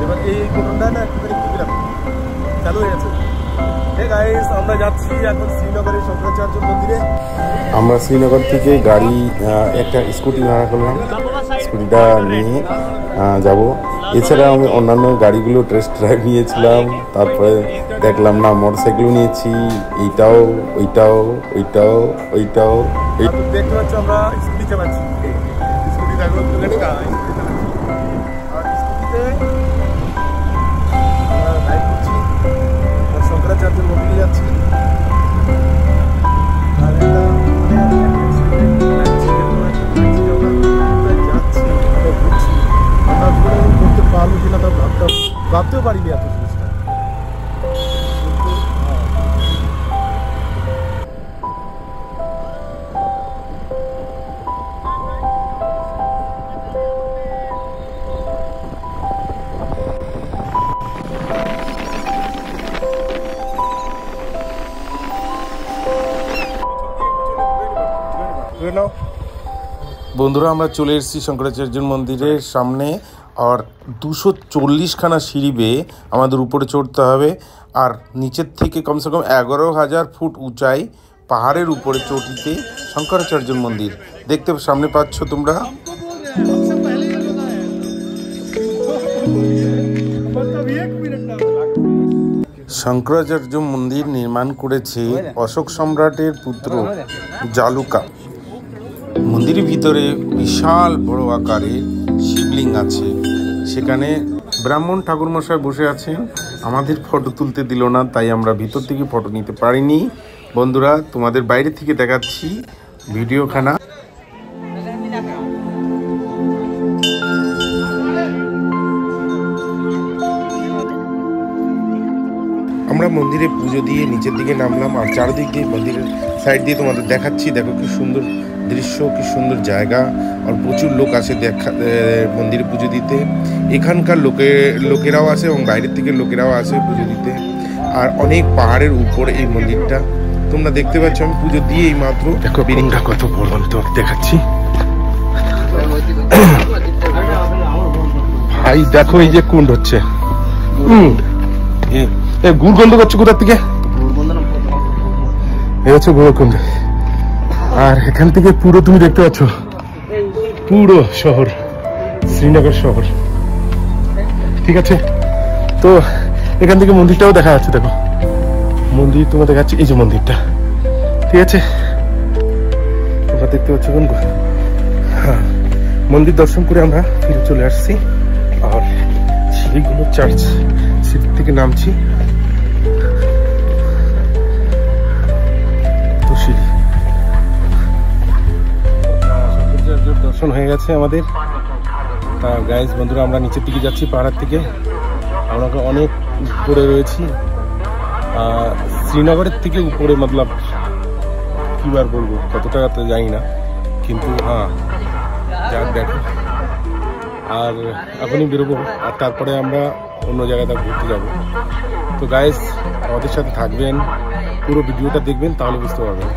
এবার এই কোনটা না একটুখানি খুঁজলাম চালু হয়ে গেছে। আমরা যাচ্ছি এখন শ্রীনগরের শঙ্করাচার্য মন্দিরে। আমরা শ্রীনগর থেকে গাড়ি একটা স্কুটি ভাড়া করলাম, স্কুটিটা নিয়ে যাব। এছাড়া আমি অন্যান্য গাড়িগুলো টেস্ট ড্রাইভ নিয়েছিলাম, তারপরে দেখলাম না মোটরসাইকেলও নিয়েছি, এইটাও ওইটাও ওইটাও ওইটাও দেখতে পাচ্ছি। আমরা স্কুটি চালাচ্ছি, স্কুটি দেখো শঙ্করাচার্যের মন্দিরে যাচ্ছি। করতে পারবো কিনা তা ভাবতেও পারিনি এত জিনিসটা। বন্ধুরা, আমরা চলে এসেছি শঙ্করাচার্যের মন্দিরের সামনে। আর 240খানা সিঁড়ি বেয়ে আমাদের উপরে চড়তে হবে। আর নিচের থেকে কমসে কম 11,000 ফুট উঁচাই পাহাড়ের উপরে চটিতে শঙ্করাচার্যের মন্দির দেখতে সামনে পাচ্ছ তোমরা। শঙ্করাচার্য মন্দির নির্মাণ করেছে অশোক সম্রাটের পুত্র জালুকা। মন্দিরের ভিতরে বিশাল বড় আকারের শিবলিঙ্গ আছে, সেখানে ব্রাহ্মণ ঠাকুরমশাই বসে আছেন। আমাদের ফটো তুলতে দিল না, তাই আমরা ভিতর থেকে ফটো নিতে পারিনি। বন্ধুরা, তোমাদের বাইরে থেকে দেখাচ্ছি ভিডিওখানা। আমরা মন্দিরে পুজো দিয়ে নিচের দিকে নামলাম, আর চারদিক দিয়ে মন্দিরের সাইড দিয়ে তোমাদের দেখাচ্ছি। দেখো কি সুন্দর দৃশ্য, কি সুন্দর জায়গা। আর প্রচুর লোক আসে মন্দিরে পুজো দিতে। এখানকার লোকেরাও আসে এবং বাইরের থেকে লোকেরাও আসে পুজো দিতে। আর অনেক পাহাড়ের উপরে এই মন্দিরটা তোমরা দেখতে পাচ্ছ। আমি পুজো দিয়ে এই মাত্র দেখো বিল্ডিংটা কত বড়, আমি তোমাকে দেখাচ্ছি। ভাই দেখো এই যে কুণ্ড হচ্ছে, গুড় গন্ধ করছে কোথার থেকে, এই হচ্ছে গুড়কুণ্ড। আর এখান থেকে পুরো তুমি দেখতে পাচ্ছ পুরো শহর, শ্রীনগর শহর। ঠিক আছে, তো এখান থেকে মন্দিরটাও দেখা যাচ্ছে। দেখো মন্দির তোমার দেখাচ্ছি, এই যে মন্দিরটা। ঠিক আছে, তোমরা দেখতে পাচ্ছ কোন। হ্যাঁ, মন্দির দর্শন করে আমরা ফিরে চলে আসছি। আর সিঁড়িগুলো চার্চ সিঁড়ি থেকে নামছি। তো সিঁড়ি দর্শন হয়ে গেছে আমাদের। গাইস বন্ধুরা, আমরা নিচের দিকে যাচ্ছি পাহাড়ের থেকে। আমরা অনেক উপরে রয়েছি, শ্রীনগরের থেকে উপরে। মতলব কি বার বলবো, কত টাকা তো জানি না, কিন্তু হ্যাঁ যাক দেখো। আর এখনই বেরোবো, আর তারপরে আমরা অন্য জায়গাটা ঘুরতে যাব। তো গাইস আমাদের সাথে থাকবেন, পুরো ভিডিওটা দেখবেন, তাহলে বুঝতে পারবেন।